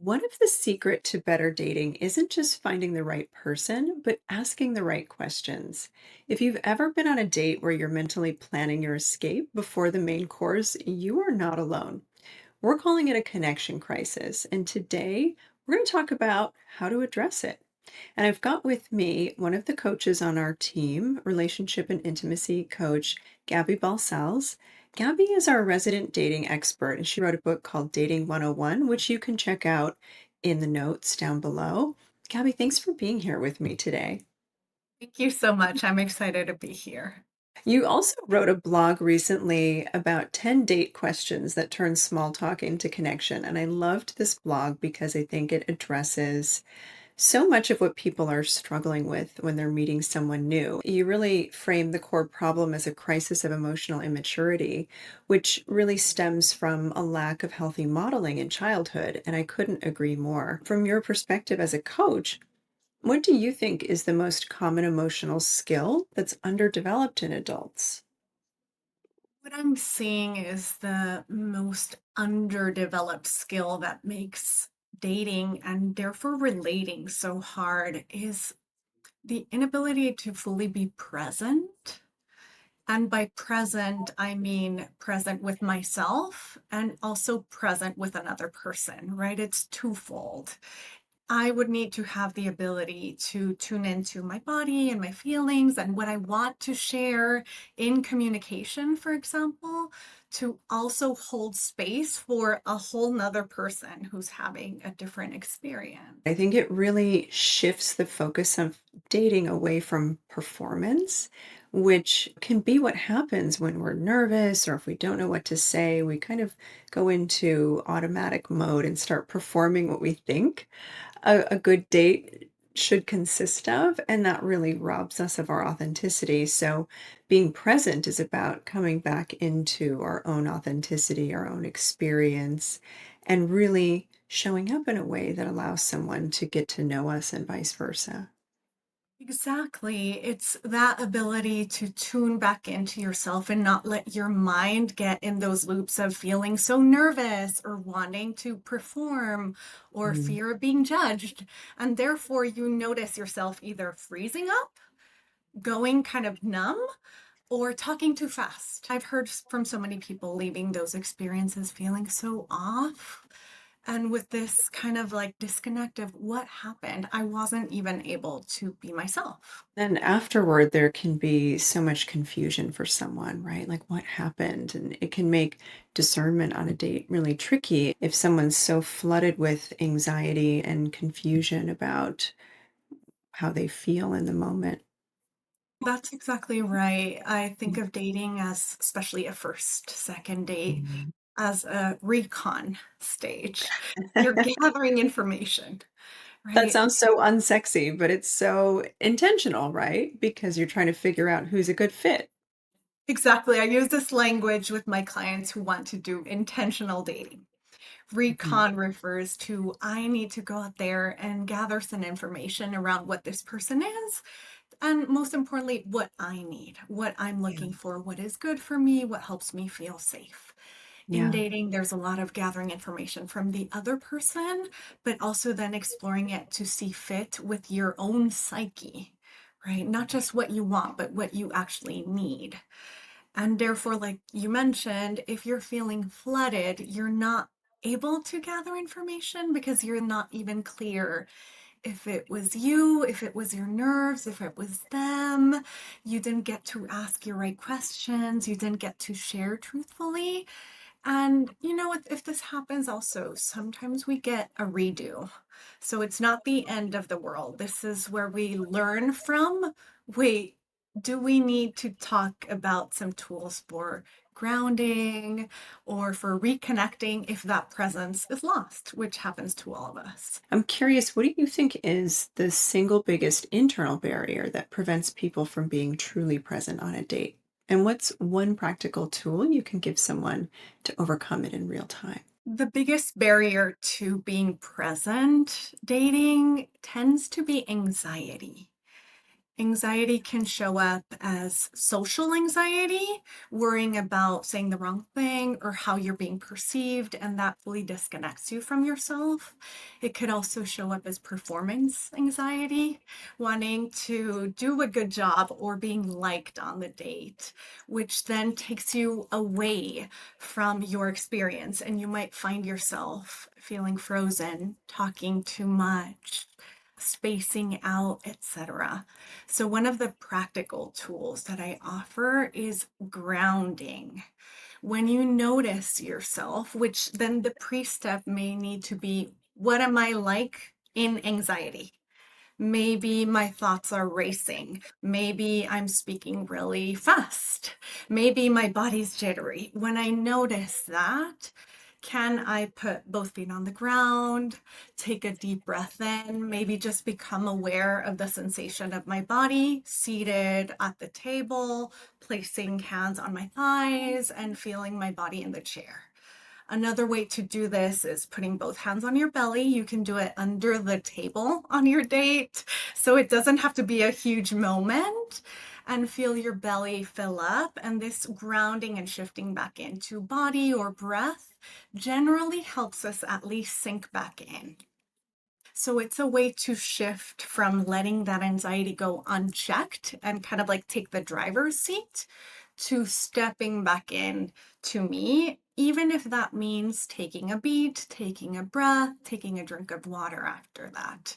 One of the secret to better dating isn't just finding the right person, but asking the right questions. If you've ever been on a date where you're mentally planning your escape before the main course, you are not alone. We're calling it a connection crisis, and today we're going to talk about how to address it. And I've got with me one of the coaches on our team, relationship and intimacy coach, Gaby Balsells. Gaby is our resident dating expert, and she wrote a book called Dating 101, which you can check out in the notes down below. Gaby, thanks for being here with me today. Thank you so much. I'm excited to be here. You also wrote a blog recently about 10 date questions that turn small talk into connection. And I loved this blog because I think it addresses so much of what people are struggling with when they're meeting someone new. You really frame the core problem as a crisis of emotional immaturity, which really stems from a lack of healthy modeling in childhood. And I couldn't agree more. From your perspective as a coach, what do you think is the most common emotional skill that's underdeveloped in adults? What I'm seeing is the most underdeveloped skill that makes dating and therefore relating so hard is the inability to fully be present. And by present, I mean present with myself and also present with another person, right? It's twofold. I would need to have the ability to tune into my body and my feelings and what I want to share in communication, for example, to also hold space for a whole nother person who's having a different experience. I think it really shifts the focus of dating away from performance, which can be what happens when we're nervous or if we don't know what to say. We kind of go into automatic mode and start performing what we think a good date should consist of, and that really robs us of our authenticity. So, being present is about coming back into our own authenticity, our own experience, and really showing up in a way that allows someone to get to know us and vice versa. Exactly. It's that ability to tune back into yourself and not let your mind get in those loops of feeling so nervous or wanting to perform or Mm. fear of being judged. And therefore, you notice yourself either freezing up, going kind of numb, or talking too fast. I've heard from so many people leaving those experiences feeling so off. And with this kind of like disconnect of what happened, I wasn't even able to be myself. Then afterward, there can be so much confusion for someone, right? Like, what happened? And it can make discernment on a date really tricky if someone's so flooded with anxiety and confusion about how they feel in the moment. That's exactly right. I think of dating as, especially a first, second date, Mhm. as a recon stage. You're gathering information, That right? sounds so unsexy, but it's so intentional, right? Because you're trying to figure out who's a good fit. Exactly. I use this language with my clients who want to do intentional dating. Mhm. Recon refers to I need to go out there and gather some information around what this person is, and most importantly, what I need, what I'm Yeah. looking for, what is good for me, what helps me feel safe. In Yeah. dating, there's a lot of gathering information from the other person, but also then exploring it to see fit with your own psyche, right? Not just what you want, but what you actually need. And therefore, like you mentioned, if you're feeling flooded, you're not able to gather information because you're not even clear if it was you, if it was your nerves, if it was them. You didn't get to ask your right questions. You didn't get to share truthfully. And you know, if this happens also, sometimes we get a redo. So it's not the end of the world. This is where we learn from. Wait, do we need to talk about some tools for grounding or for reconnecting if that presence is lost, which happens to all of us? I'm curious, what do you think is the single biggest internal barrier that prevents people from being truly present on a date? And what's one practical tool you can give someone to overcome it in real time? The biggest barrier to being present dating tends to be anxiety. Anxiety can show up as social anxiety, worrying about saying the wrong thing or how you're being perceived, and that fully disconnects you from yourself. It could also show up as performance anxiety, wanting to do a good job or being liked on the date, which then takes you away from your experience, and you might find yourself feeling frozen, talking too much, spacing out, etc. So, one of the practical tools that I offer is grounding. When you notice yourself, which then the pre-step may need to be, what am I like in anxiety? Maybe my thoughts are racing. Maybe I'm speaking really fast. Maybe my body's jittery. When I notice that, can I put both feet on the ground, take a deep breath in, maybe just become aware of the sensation of my body seated at the table, placing hands on my thighs and feeling my body in the chair. Another way to do this is putting both hands on your belly. You can do it under the table on your date, so it doesn't have to be a huge moment. And feel your belly fill up. And this grounding and shifting back into body or breath generally helps us at least sink back in. So it's a way to shift from letting that anxiety go unchecked and kind of like take the driver's seat to stepping back in to me, even if that means taking a beat, taking a breath, taking a drink of water after that.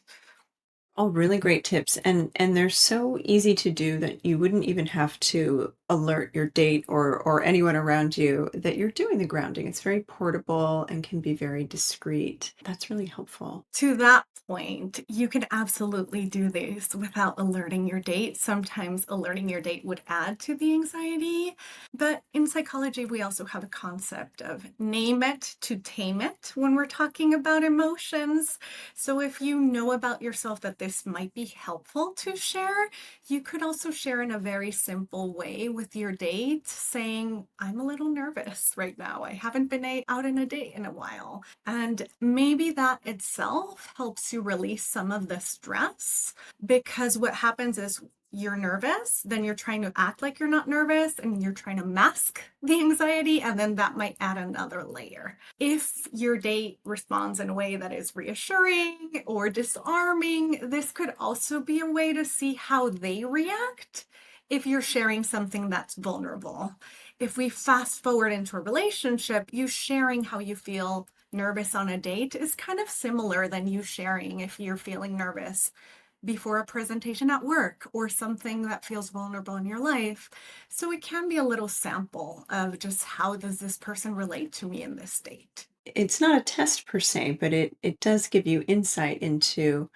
All really great tips, and they're so easy to do that you wouldn't even have to alert your date or anyone around you that you're doing the grounding. It's very portable and can be very discreet. That's really helpful. To that point, you can absolutely do this without alerting your date. Sometimes alerting your date would add to the anxiety. But in psychology, we also have a concept of name it to tame it when we're talking about emotions. So if you know about yourself that this might be helpful to share, you could also share in a very simple way with your date, saying, I'm a little nervous right now. I haven't been out on a date in a while. And maybe that itself helps you release some of the stress, because what happens is you're nervous, then you're trying to act like you're not nervous and you're trying to mask the anxiety, and then that might add another layer. If your date responds in a way that is reassuring or disarming, this could also be a way to see how they react if you're sharing something that's vulnerable. If we fast forward into a relationship, you sharing how you feel nervous on a date is kind of similar than you sharing if you're feeling nervous before a presentation at work or something that feels vulnerable in your life. So it can be a little sample of just how does this person relate to me in this state. It's not a test per se, but it does give you insight into,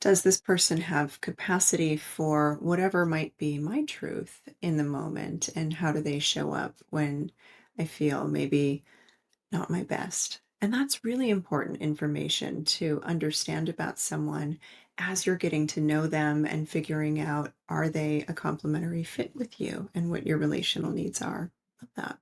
does this person have capacity for whatever might be my truth in the moment, and how do they show up when I feel maybe not my best? And that's really important information to understand about someone as you're getting to know them and figuring out, are they a complementary fit with you and what your relational needs are. Love that.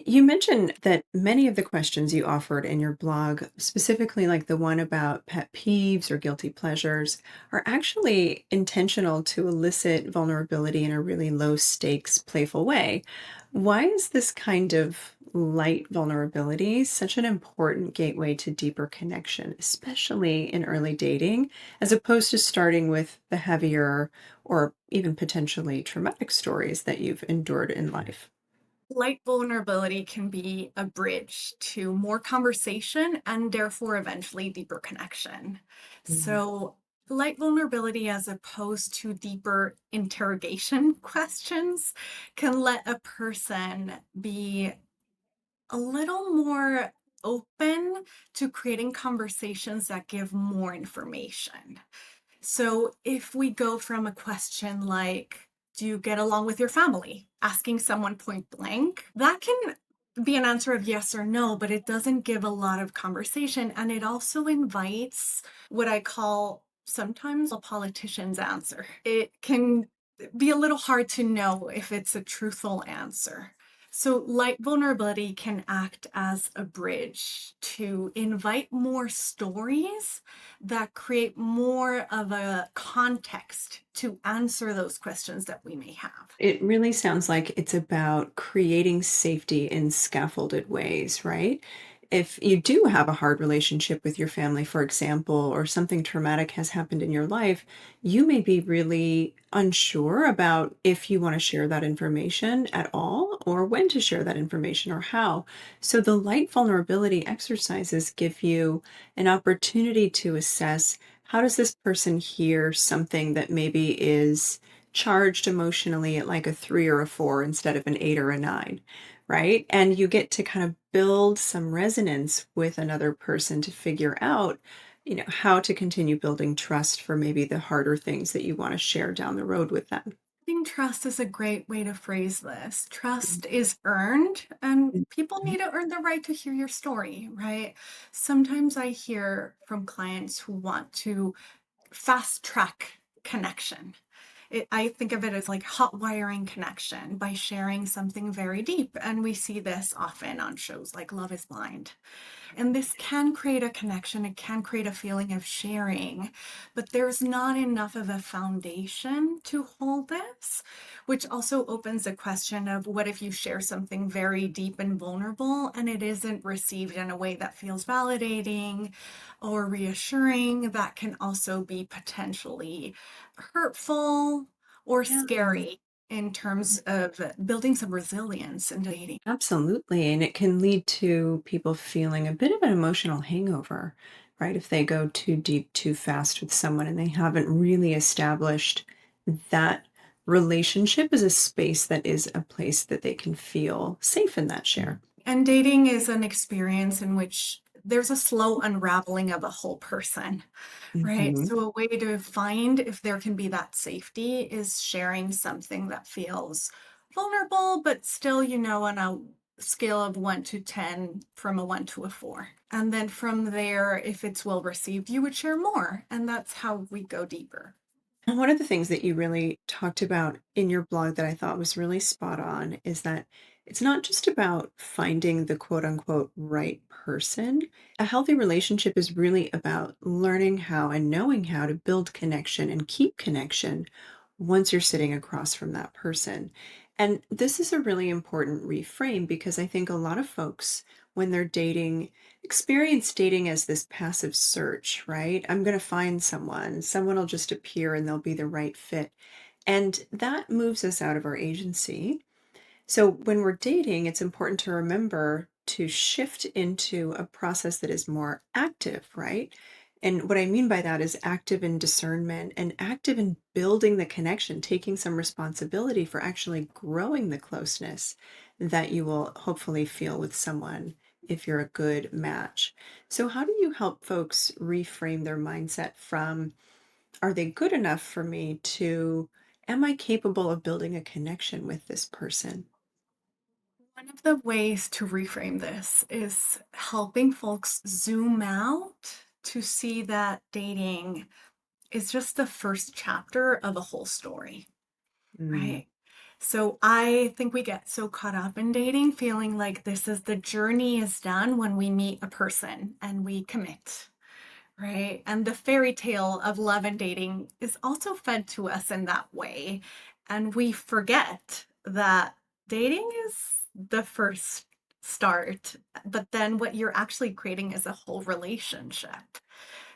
You mentioned that many of the questions you offered in your blog, specifically like the one about pet peeves or guilty pleasures, are actually intentional to elicit vulnerability in a really low stakes, playful way. Why is this kind of light vulnerability such an important gateway to deeper connection, especially in early dating, as opposed to starting with the heavier or even potentially traumatic stories that you've endured in life? Light vulnerability can be a bridge to more conversation and therefore eventually deeper connection. Mhm. So, light vulnerability, as opposed to deeper interrogation questions, can let a person be a little more open to creating conversations that give more information. So if we go from a question like, do you get along with your family? Asking someone point blank, that can be an answer of yes or no, but it doesn't give a lot of conversation. And it also invites what I call sometimes a politician's answer. It can be a little hard to know if it's a truthful answer. So, light vulnerability can act as a bridge to invite more stories that create more of a context to answer those questions that we may have. It really sounds like it's about creating safety in scaffolded ways, right? If you do have a hard relationship with your family, for example, or something traumatic has happened in your life, you may be really unsure about if you want to share that information at all, or when to share that information, or how. So, the light vulnerability exercises give you an opportunity to assess, how does this person hear something that maybe is charged emotionally at like a 3 or a 4 instead of an 8 or a 9, right? And you get to kind of build some resonance with another person to figure out, how to continue building trust for maybe the harder things that you want to share down the road with them. Building trust is a great way to phrase this. Trust is earned, and people Mhm. need to earn the right to hear your story, right? Sometimes I hear from clients who want to fast track connection. I think of it as like hot wiring connection by sharing something very deep. And we see this often on shows like Love is Blind. And this can create a connection, it can create a feeling of sharing, but there's not enough of a foundation to hold this, which also opens a question of what if you share something very deep and vulnerable and it isn't received in a way that feels validating or reassuring? That can also be potentially hurtful or Yeah. scary in terms of building some resilience in dating. Absolutely. And it can lead to people feeling a bit of an emotional hangover, right? If they go too deep too fast with someone and they haven't really established that relationship as a space that is a place that they can feel safe in that share. And dating is an experience in which there's a slow unraveling of a whole person, right? Hmm. So, a way to find if there can be that safety is sharing something that feels vulnerable, but still, on a scale of 1 to 10, from a 1 to a 4. And then from there, if it's well received, you would share more. And that's how we go deeper. And one of the things that you really talked about in your blog that I thought was really spot on is that it's not just about finding the quote unquote right person. A healthy relationship is really about learning how and knowing how to build connection and keep connection once you're sitting across from that person. And this is a really important reframe because I think a lot of folks, when they're dating, experience dating as this passive search, right? I'm going to find someone will just appear and they'll be the right fit. And that moves us out of our agency. So when we're dating, it's important to remember to shift into a process that is more active, right? And what I mean by that is active in discernment and active in building the connection, taking some responsibility for actually growing the closeness that you will hopefully feel with someone if you're a good match. So, how do you help folks reframe their mindset from, are they good enough for me, to, am I capable of building a connection with this person? One of the ways to reframe this is helping folks zoom out to see that dating is just the first chapter of a whole story, Mm. right? So I think we get so caught up in dating, feeling like this is the journey is done when we meet a person and we commit, right? And the fairy tale of love and dating is also fed to us in that way. And we forget that dating is the first start, but then what you're actually creating is a whole relationship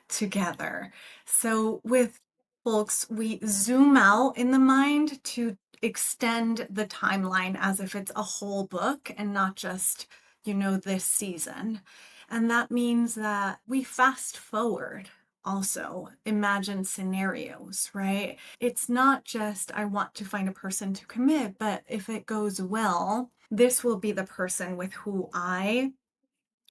together. So with folks, we zoom out in the mind to extend the timeline as if it's a whole book and not just, this season. And that means that we fast forward. Also, imagine scenarios, right? It's not just, I want to find a person to commit, but if it goes well, this will be the person with who I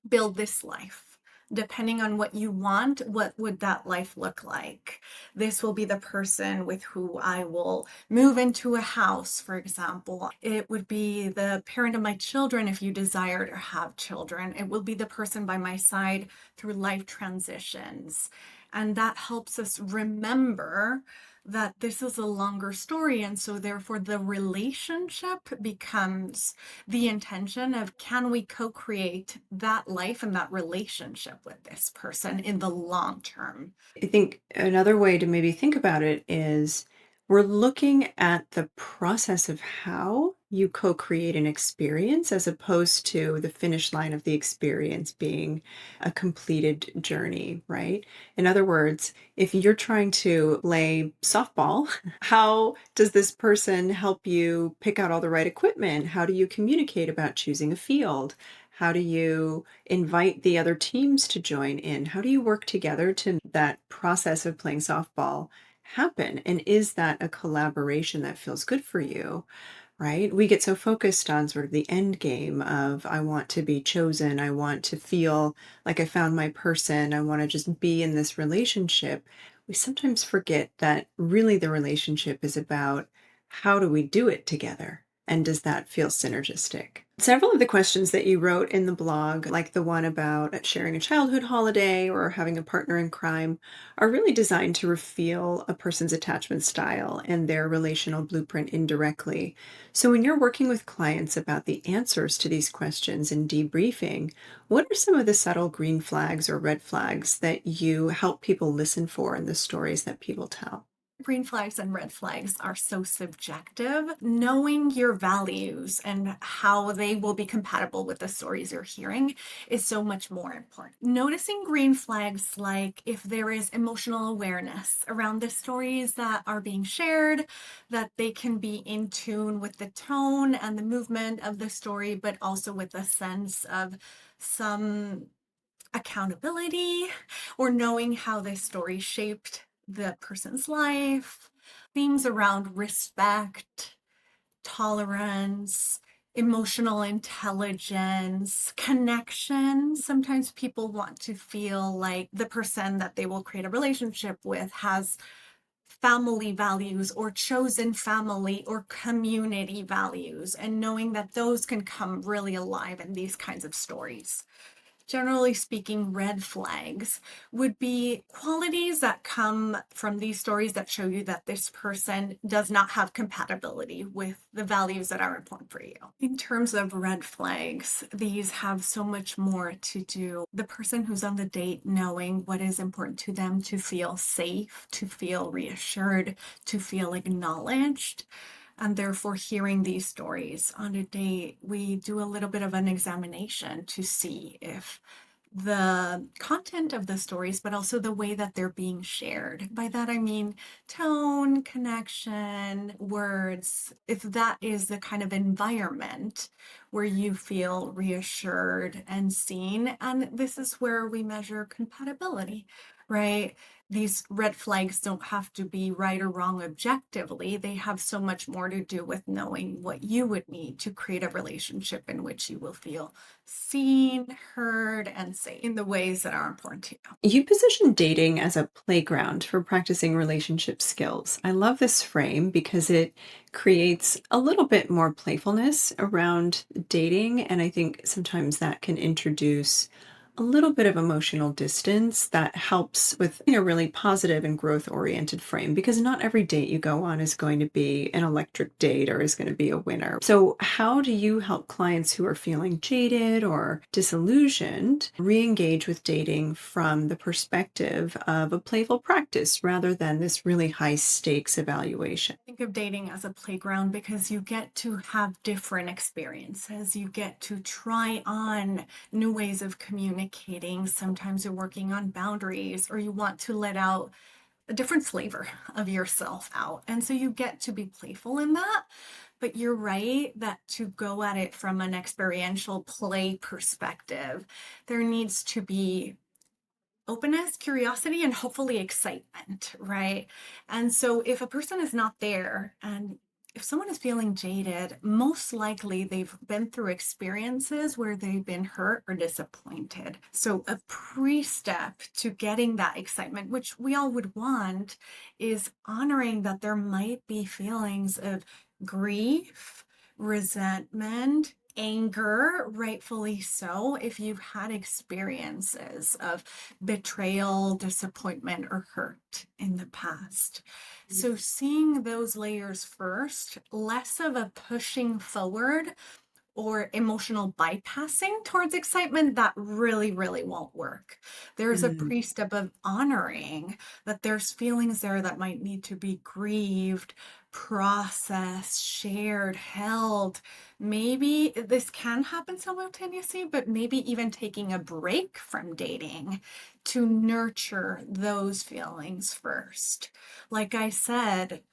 build this life. Depending on what you want, what would that life look like? This will be the person with who I will move into a house, for example. It would be the parent of my children if you desire to have children. It will be the person by my side through life transitions. And that helps us remember that this is a longer story. And so, therefore, the relationship becomes the intention of, can we co create that life and that relationship with this person in the long term? I think another way to maybe think about it is we're looking at the process of how you co create an experience as opposed to the finish line of the experience being a completed journey, right? In other words, if you're trying to play softball, how does this person help you pick out all the right equipment? How do you communicate about choosing a field? How do you invite the other teams to join in? How do you work together to make that process of playing softball happen? And is that a collaboration that feels good for you? Right? We get so focused on sort of the end game of I want to be chosen, I want to feel like I found my person, I want to just be in this relationship. We sometimes forget that really the relationship is about how do we do it together? And does that feel synergistic? Several of the questions that you wrote in the blog, like the one about sharing a childhood holiday or having a partner in crime, are really designed to reveal a person's attachment style and their relational blueprint indirectly. So, when you're working with clients about the answers to these questions and debriefing, what are some of the subtle green flags or red flags that you help people listen for in the stories that people tell? Green flags and red flags are so subjective. Knowing your values and how they will be compatible with the stories you're hearing is so much more important. Noticing green flags, like if there is emotional awareness around the stories that are being shared, that they can be in tune with the tone and the movement of the story, but also with a sense of some accountability, or knowing how this story shaped the person's life. Themes around respect, tolerance, emotional intelligence, connection. Sometimes people want to feel like the person that they will create a relationship with has family values or chosen family or community values, and knowing that those can come really alive in these kinds of stories. Generally speaking, red flags would be qualities that come from these stories that show you that this person does not have compatibility with the values that are important for you. In terms of red flags, these have so much more to do. The person who's on the date knowing what is important to them to feel safe, to feel reassured, to feel acknowledged. And therefore, hearing these stories on a date, we do a little bit of an examination to see if the content of the stories, but also the way that they're being shared. By that, I mean tone, connection, words, if that is the kind of environment where you feel reassured and seen. And this is where we measure compatibility, right? These red flags don't have to be right or wrong objectively. They have so much more to do with knowing what you would need to create a relationship in which you will feel seen, heard, and safe in the ways that are important to you. You position dating as a playground for practicing relationship skills. I love this frame because it creates a little bit more playfulness around dating. And I think sometimes that can introduce a little bit of emotional distance that helps with a really positive and growth oriented frame because not every date you go on is going to be an electric date or is going to be a winner. So, how do you help clients who are feeling jaded or disillusioned re-engage with dating from the perspective of a playful practice rather than this really high stakes evaluation? Think of dating as a playground because you get to have different experiences. You get to try on new ways of communicating. Sometimes you're working on boundaries, or you want to let out a different flavor of yourself out. And so you get to be playful in that. But you're right that to go at it from an experiential play perspective, there needs to be openness, curiosity, and hopefully excitement, right? And so if a person is not there, and if someone is feeling jaded, most likely they've been through experiences where they've been hurt or disappointed. So a pre-step to getting that excitement, which we all would want, is honoring that there might be feelings of grief, resentment, anger, rightfully so, if you've had experiences of betrayal, disappointment, or hurt in the past. So, seeing those layers first, less of a pushing forward or emotional bypassing towards excitement, that really, really won't work. There's a Mm, pre-step of honoring that there's feelings there that might need to be grieved, processed, shared, held. Maybe this can happen simultaneously, but maybe even taking a break from dating to nurture those feelings first. Like I said,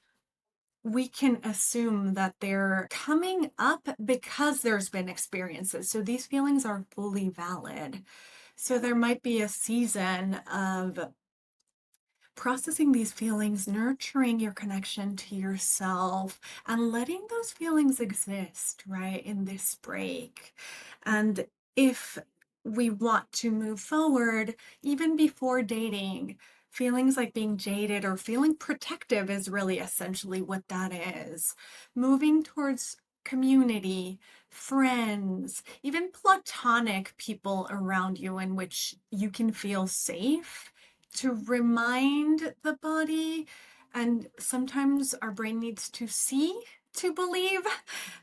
we can assume that they're coming up because there's been experiences. So these feelings are fully valid. So there might be a season of processing these feelings, nurturing your connection to yourself, and letting those feelings exist, right, in this break. And if we want to move forward, even before dating, feelings like being jaded or feeling protective is really essentially what that is. Moving towards community, friends, even platonic people around you in which you can feel safe to remind the body. And sometimes our brain needs to see to believe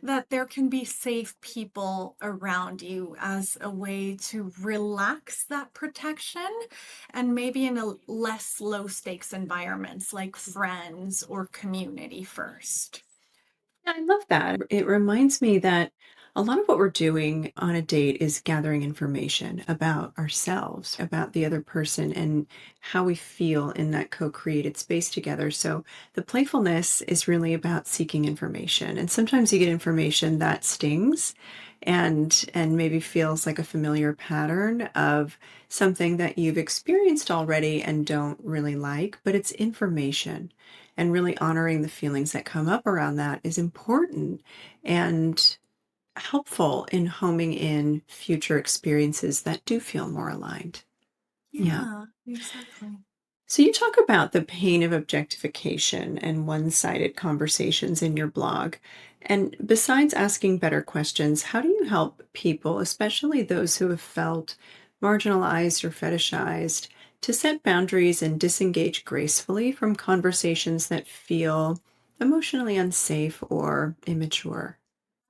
that there can be safe people around you as a way to relax that protection, and maybe in a less low stakes environments like friends or community first. yeah, I love that. It reminds me that a lot of what we're doing on a date is gathering information about ourselves, about the other person, and how we feel in that co created space together. So the playfulness is really about seeking information. And sometimes you get information that stings and maybe feels like a familiar pattern of something that you've experienced already and don't really like, but it's information. And really honoring the feelings that come up around that is important and helpful in homing in future experiences that do feel more aligned. Yeah. Yeah, exactly. So you talk about the pain of objectification and one-sided conversations in your blog. And besides asking better questions, how do you help people, especially those who have felt marginalized or fetishized, to set boundaries and disengage gracefully from conversations that feel emotionally unsafe or immature?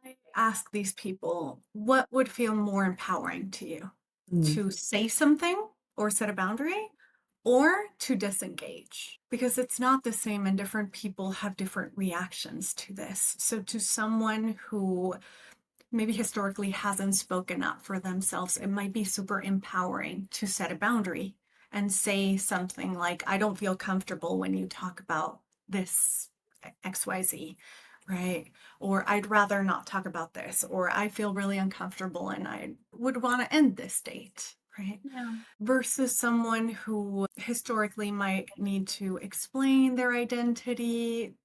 I ask these people, what would feel more empowering to you? Mm, To say something or set a boundary, or to disengage? Because it's not the same, and different people have different reactions to this. So, to someone who maybe historically hasn't spoken up for themselves, it might be super empowering to set a boundary and say something like, I don't feel comfortable when you talk about this XYZ, right? Or I'd rather not talk about this, or I feel really uncomfortable and I would want to end this date, right? yeah. Versus someone who historically might need to explain their identity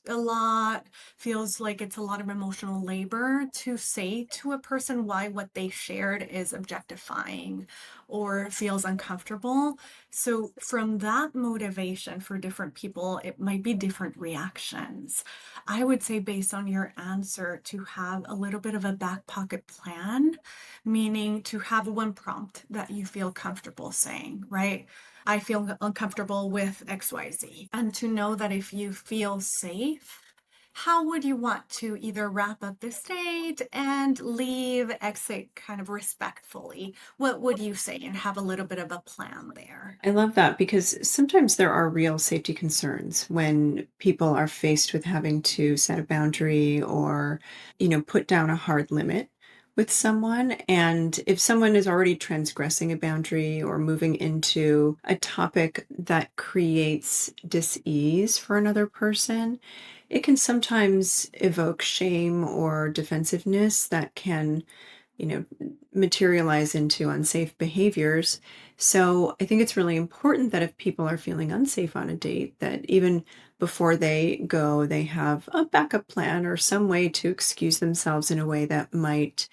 a lot, feels like it's a lot of emotional labor to say to a person why what they shared is objectifying or feels uncomfortable. So, from that motivation for different people, it might be different reactions. I would say, based on your answer, to have a little bit of a back pocket plan, meaning to have one prompt that you feel comfortable saying, right? I feel uncomfortable with XYZ. And to know that if you feel safe, how would you want to either wrap up this date and leave, exit kind of respectfully? What would you say, and have a little bit of a plan there? I love that because sometimes there are real safety concerns when people are faced with having to set a boundary or, put down a hard limit with someone. And if someone is already transgressing a boundary or moving into a topic that creates dis-ease for another person, it can sometimes evoke shame or defensiveness that can you know, materialize into unsafe behaviors. So I think it's really important that if people are feeling unsafe on a date, that even before they go, they have a backup plan or some way to excuse themselves in a way that might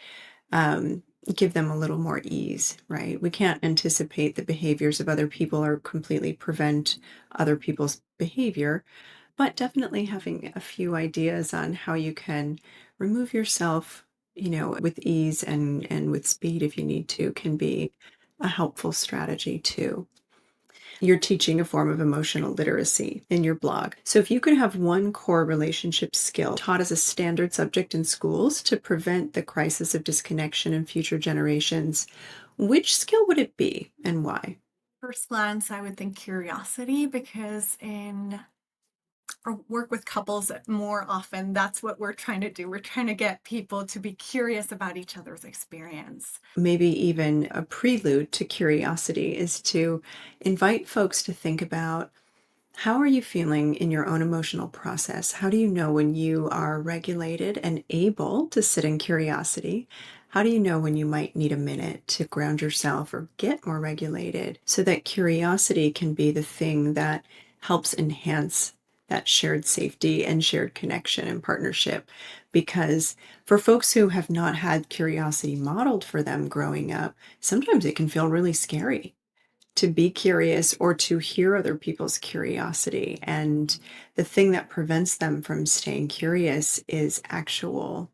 um, give them a little more ease, right? We can't anticipate the behaviors of other people or completely prevent other people's behavior, but definitely having a few ideas on how you can remove yourself with ease and with speed if you need to, can be a helpful strategy too. You're teaching a form of emotional literacy in your blog. So, if you could have one core relationship skill taught as a standard subject in schools to prevent the crisis of disconnection in future generations, which skill would it be and why? First glance, I would think curiosity because in or work with couples more often, that's what we're trying to do. We're trying to get people to be curious about each other's experience. Maybe even a prelude to curiosity is to invite folks to think about, how are you feeling in your own emotional process? How do you know when you are regulated and able to sit in curiosity? How do you know when you might need a minute to ground yourself or get more regulated, so that curiosity can be the thing that helps enhance that shared safety and shared connection and partnership? Because for folks who have not had curiosity modeled for them growing up, sometimes it can feel really scary to be curious or to hear other people's curiosity. And the thing that prevents them from staying curious is actual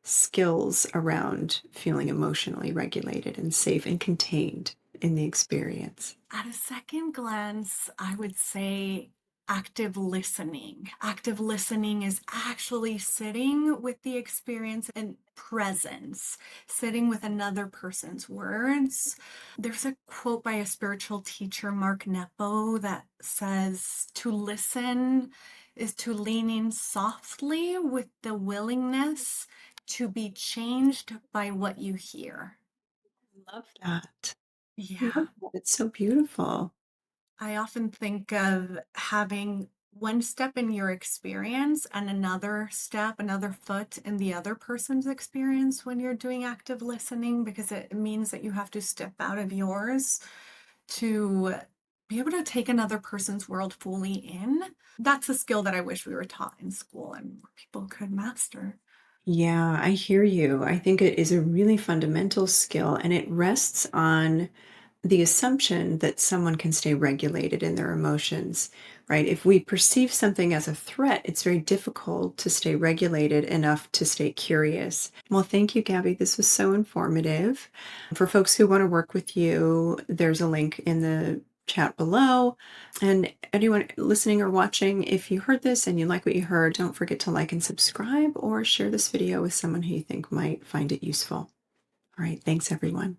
skills around feeling emotionally regulated and safe and contained in the experience. At a second glance, I would say active listening. Active listening is actually sitting with the experience and presence, sitting with another person's words. There's a quote by a spiritual teacher, Mark Nepo, that says to listen is to lean in softly with the willingness to be changed by what you hear. Love that. Yeah. Love that. It's so beautiful. I often think of having one step in your experience and another step, another foot in the other person's experience when you're doing active listening, because it means that you have to step out of yours to be able to take another person's world fully in. That's a skill that I wish we were taught in school and more people could master. Yeah, I hear you. I think it is a really fundamental skill, and it rests on the assumption that someone can stay regulated in their emotions, right? If we perceive something as a threat, it's very difficult to stay regulated enough to stay curious. Well, thank you, Gabby. This was so informative. For folks who want to work with you, there's a link in the chat below. And anyone listening or watching, if you heard this and you like what you heard, don't forget to like and subscribe or share this video with someone who you think might find it useful. All right. Thanks, everyone.